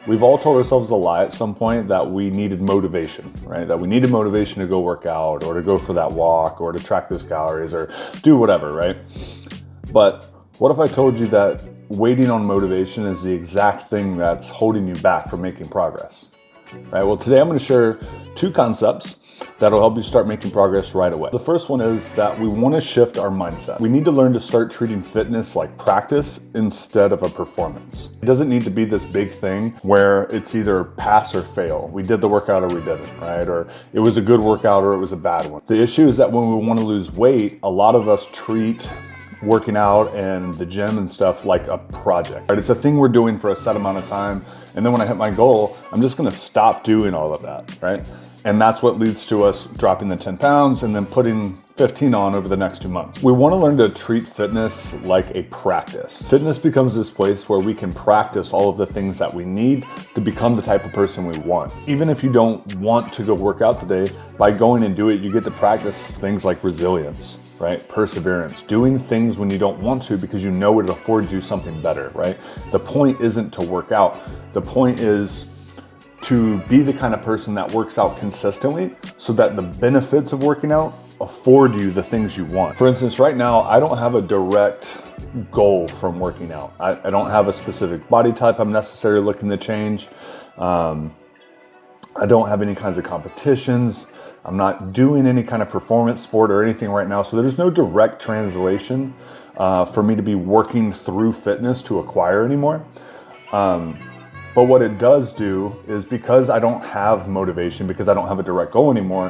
We've all told ourselves a lie at some point that we needed motivation, right? That we needed motivation to go work out or to go for that walk or to track those calories or do whatever, right? But what if I told you that waiting on motivation is the exact thing that's holding you back from making progress, right? Well, today I'm going to share two concepts that'll help you start making progress right away. The first one is that we want to shift our mindset. We need to learn to start treating fitness like practice instead of a performance. It doesn't need to be this big thing where it's either pass or fail. We did the workout or we didn't, right? Or it was a good workout or it was a bad one. The issue is that when we want to lose weight, a lot of us treat working out and the gym and stuff like a project, right? It's a thing we're doing for a set amount of time. And then when I hit my goal, I'm just going to stop doing all of that, right? And that's what leads to us dropping the 10 pounds and then putting 15 on over the next 2 months. We want to learn to treat fitness like a practice. Fitness becomes this place where we can practice all of the things that we need to become the type of person we want. Even if you don't want to go work out today, by going and do it, you get to practice things like resilience, right? Perseverance, doing things when you don't want to because you know it affords you something better, right? The point isn't to work out. The point is to be the kind of person that works out consistently so that the benefits of working out afford you the things you want. For instance, right now, I don't have a direct goal from working out. I don't have a specific body type I'm necessarily looking to change. I don't have any kinds of competitions. I'm not doing any kind of performance sport or anything right now. So there's no direct translation for me to be working through fitness to acquire anymore. But what it does do is, because I don't have motivation, because I don't have a direct goal anymore,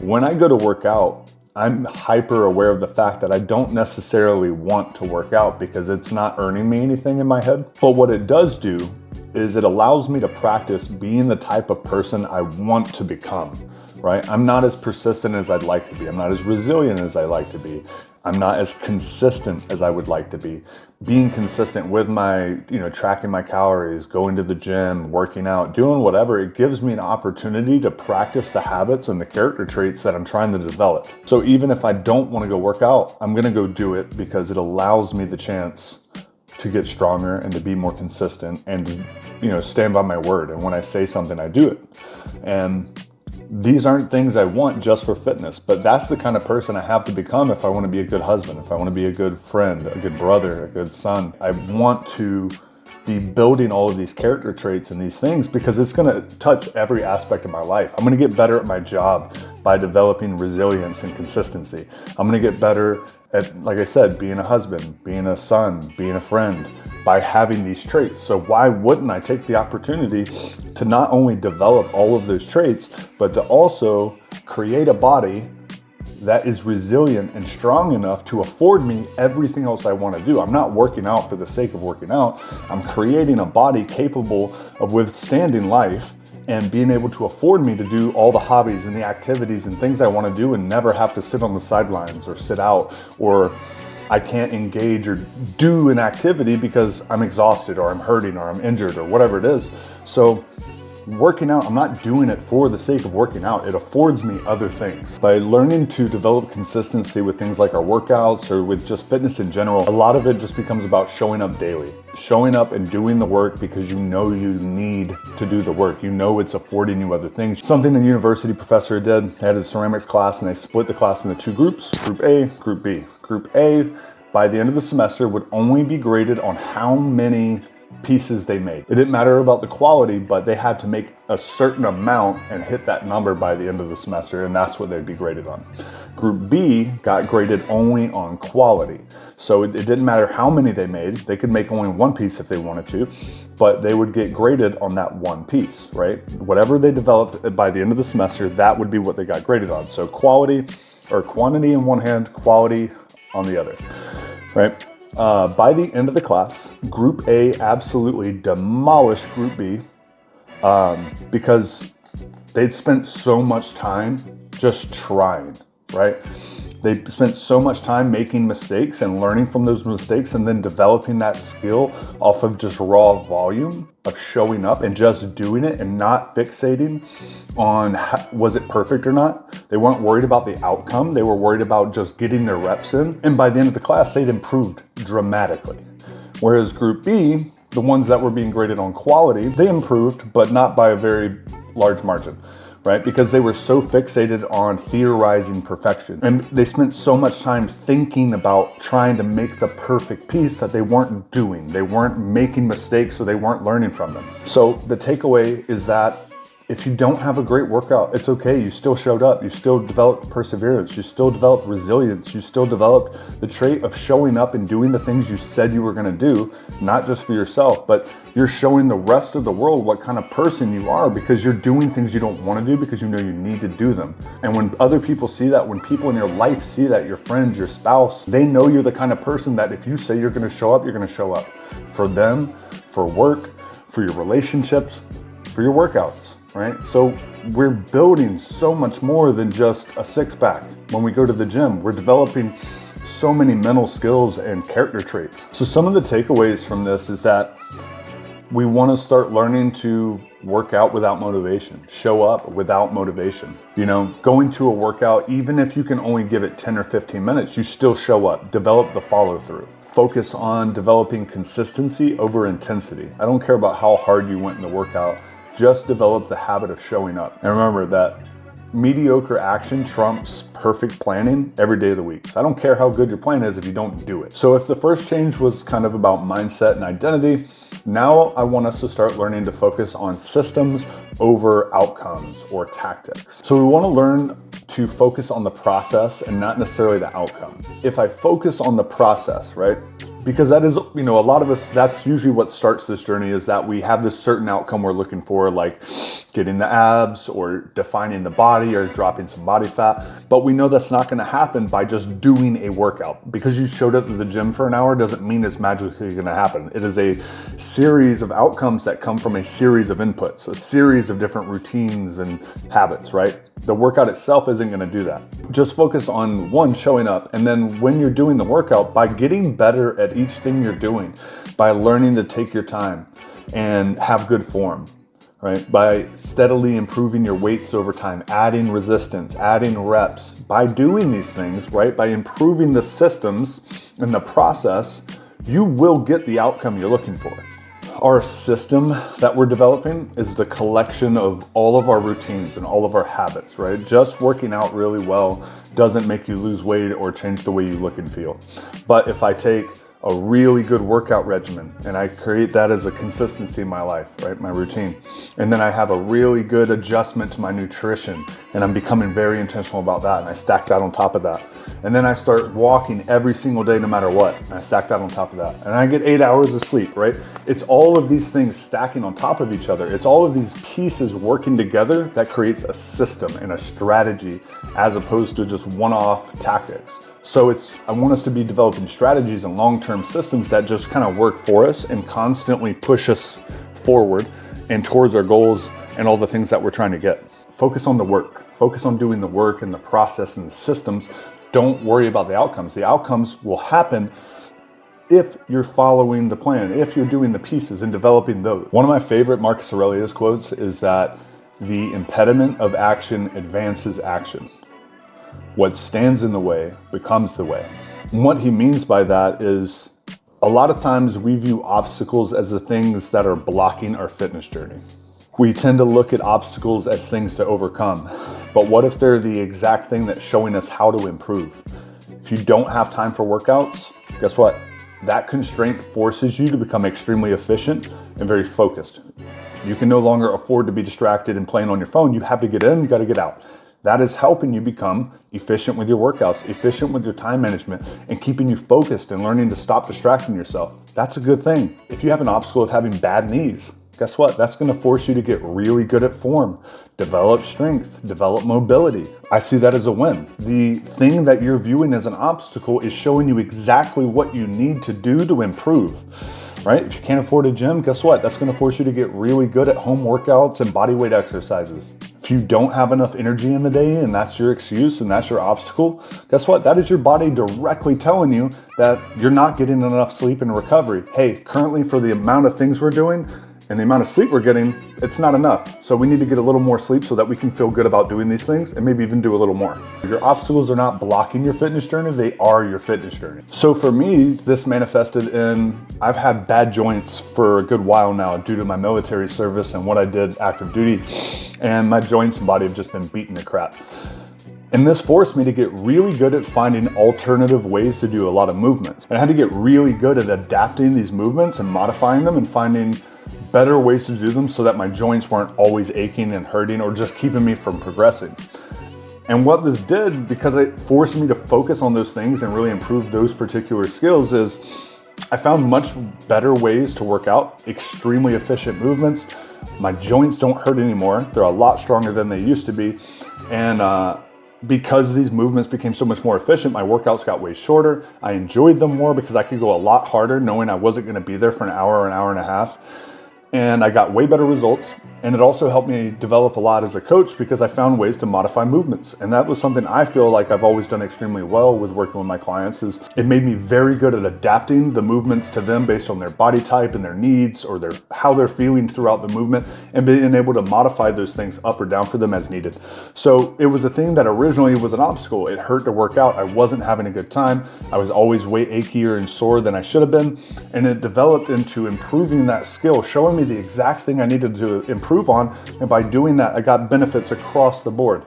when I go to work out, I'm hyper aware of the fact that I don't necessarily want to work out because it's not earning me anything in my head. But what it does do is it allows me to practice being the type of person I want to become, right? I'm not as persistent as I'd like to be. I'm not as resilient as I'd like to be. I'm not as consistent as I would like to be. Being consistent with my, tracking my calories, going to the gym, working out, doing whatever, it gives me an opportunity to practice the habits and the character traits that I'm trying to develop. So even if I don't want to go work out, I'm going to go do it because it allows me the chance to get stronger and to be more consistent and to, stand by my word. And when I say something, I do it. And these aren't things I want just for fitness, but that's the kind of person I have to become if I want to be a good husband, if I want to be a good friend, a good brother, a good son. I want to be building all of these character traits and these things because it's going to touch every aspect of my life. I'm going to get better at my job by developing resilience and consistency. I'm going to get better at, like I said, being a husband, being a son, being a friend, by having these traits. So why wouldn't I take the opportunity to not only develop all of those traits, but to also create a body that is resilient and strong enough to afford me everything else I want to do. I'm not working out for the sake of working out. I'm creating a body capable of withstanding life and being able to afford me to do all the hobbies and the activities and things I want to do and never have to sit on the sidelines or sit out, or I can't engage or do an activity because I'm exhausted or I'm hurting or I'm injured or whatever it is. So working out, I'm not doing it for the sake of working out. It affords me other things. By learning to develop consistency with things like our workouts or with just fitness in general, a lot of it just becomes about showing up daily. Showing up and doing the work because you know you need to do the work. You know it's affording you other things. Something a university professor did, they had a ceramics class and they split the class into two groups, Group A, Group B. Group A, by the end of the semester, would only be graded on how many pieces they made. It didn't matter about the quality, but they had to make a certain amount and hit that number by the end of the semester, and that's what they'd be graded on. Group B got graded only on quality. So it didn't matter how many they made. They could make only one piece if they wanted to, but they would get graded on that one piece, right? Whatever they developed by the end of the semester, that would be what they got graded on. So quality, or quantity in one hand, quality on the other, right? By the end of the class, Group A absolutely demolished Group B because they'd spent so much time just trying, right? They spent so much time making mistakes and learning from those mistakes and then developing that skill off of just raw volume of showing up and just doing it and not fixating on was it perfect or not. They weren't worried about the outcome. They were worried about just getting their reps in. And by the end of the class, they'd improved dramatically. Whereas Group B the ones that were being graded on quality, they improved, but not by a very large margin, right? Because they were so fixated on theorizing perfection. And they spent so much time thinking about trying to make the perfect piece that they weren't doing. They weren't making mistakes, so they weren't learning from them. So the takeaway is that if you don't have a great workout, it's okay. You still showed up. You still developed perseverance. You still developed resilience. You still developed the trait of showing up and doing the things you said you were going to do, not just for yourself, but you're showing the rest of the world what kind of person you are because you're doing things you don't want to do because you know you need to do them. And when other people see that, when people in your life see that, your friends, your spouse, they know you're the kind of person that if you say you're going to show up, you're going to show up for them, for work, for your relationships, for your workouts. Right? So we're building so much more than just a six-pack. When we go to the gym, we're developing so many mental skills and character traits. So some of the takeaways from this is that we want to start learning to work out without motivation, show up without motivation. You know, going to a workout, even if you can only give it 10 or 15 minutes, you still show up, develop the follow through. Focus on developing consistency over intensity. I don't care about how hard you went in the workout. Just develop the habit of showing up. And remember that mediocre action trumps perfect planning every day of the week. So I don't care how good your plan is if you don't do it. So if the first change was kind of about mindset and identity, now I want us to start learning to focus on systems over outcomes or tactics. So we want to learn to focus on the process and not necessarily the outcome. If I focus on the process, right? Because that is, you know, a lot of us, that's usually what starts this journey, is that we have this certain outcome we're looking for, like getting the abs or defining the body or dropping some body fat. But we know that's not going to happen by just doing a workout. Because you showed up to the gym for an hour doesn't mean it's magically going to happen. It is a series of outcomes that come from a series of inputs, a series of different routines and habits, right? The workout itself isn't going to do that. Just focus on one, showing up. And then when you're doing the workout, by getting better at each thing you're doing, by learning to take your time and have good form, right? By steadily improving your weights over time, adding resistance, adding reps, by doing these things, right? By improving the systems and the process, you will get the outcome you're looking for. Our system that we're developing is the collection of all of our routines and all of our habits, right? Just working out really well doesn't make you lose weight or change the way you look and feel. But if I take a really good workout regimen and I create that as a consistency in my life, right? My routine. And then I have a really good adjustment to my nutrition and I'm becoming very intentional about that. And I stack that on top of that. And then I start walking every single day, no matter what. And I stack that on top of that. And I get 8 hours of sleep, right? It's all of these things stacking on top of each other. It's all of these pieces working together that creates a system and a strategy as opposed to just one-off tactics. So I want us to be developing strategies and long-term systems that just kind of work for us and constantly push us forward and towards our goals and all the things that we're trying to get. Focus on the work. Focus on doing the work and the process and the systems. Don't worry about the outcomes. The outcomes will happen if you're following the plan, if you're doing the pieces and developing those. One of my favorite Marcus Aurelius quotes is that the impediment of action advances action. What stands in the way becomes the way. And what he means by that is a lot of times we view obstacles as the things that are blocking our fitness journey. We tend to look at obstacles as things to overcome. But what if they're the exact thing that's showing us how to improve? If you don't have time for workouts, guess what? That constraint forces you to become extremely efficient and very focused. You can no longer afford to be distracted and playing on your phone. You have to get in, you got to get out. That is helping you become efficient with your workouts, efficient with your time management, and keeping you focused and learning to stop distracting yourself. That's a good thing. If you have an obstacle of having bad knees, guess what? That's going to force you to get really good at form, develop strength, develop mobility. I see that as a win. The thing that you're viewing as an obstacle is showing you exactly what you need to do to improve, right? If you can't afford a gym, guess what? That's going to force you to get really good at home workouts and body weight exercises. If you don't have enough energy in the day and that's your excuse and that's your obstacle, guess what? That is your body directly telling you that you're not getting enough sleep and recovery. Hey, currently for the amount of things we're doing, And the amount of sleep we're getting, it's not enough. So we need to get a little more sleep so that we can feel good about doing these things and maybe even do a little more. Your obstacles are not blocking your fitness journey, they are your fitness journey. So for me, this manifested in, I've had bad joints for a good while now due to my military service and what I did active duty. And my joints and body have just been beaten to crap. And this forced me to get really good at finding alternative ways to do a lot of movements. And I had to get really good at adapting these movements and modifying them and finding better ways to do them so that my joints weren't always aching and hurting or just keeping me from progressing. And what this did, because it forced me to focus on those things and really improve those particular skills, is I found much better ways to work out, extremely efficient movements. My joints don't hurt anymore. They're a lot stronger than they used to be. And because these movements became so much more efficient, my workouts got way shorter. I enjoyed them more because I could go a lot harder knowing I wasn't going to be there for an hour or an hour and a half. And I got way better results. And it also helped me develop a lot as a coach because I found ways to modify movements. And that was something I feel like I've always done extremely well with working with my clients. Is it made me very good at adapting the movements to them based on their body type and their needs or how they're feeling throughout the movement, and being able to modify those things up or down for them as needed. So it was a thing that originally was an obstacle. It hurt to work out. I wasn't having a good time. I was always way achier and sore than I should have been. And it developed into improving that skill, showing me the exact thing I needed to improve on, and by doing that, I got benefits across the board.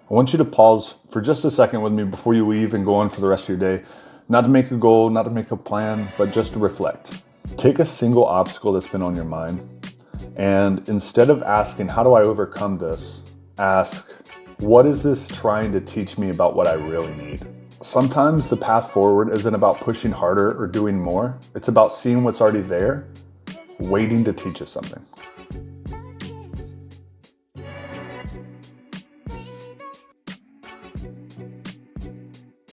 I want you to pause for just a second with me before you leave and go on for the rest of your day. Not to make a goal, not to make a plan, but just to reflect. Take a single obstacle that's been on your mind, and instead of asking, how do I overcome this? Ask, what is this trying to teach me about what I really need? Sometimes the path forward isn't about pushing harder or doing more. It's about seeing what's already there, waiting to teach us something.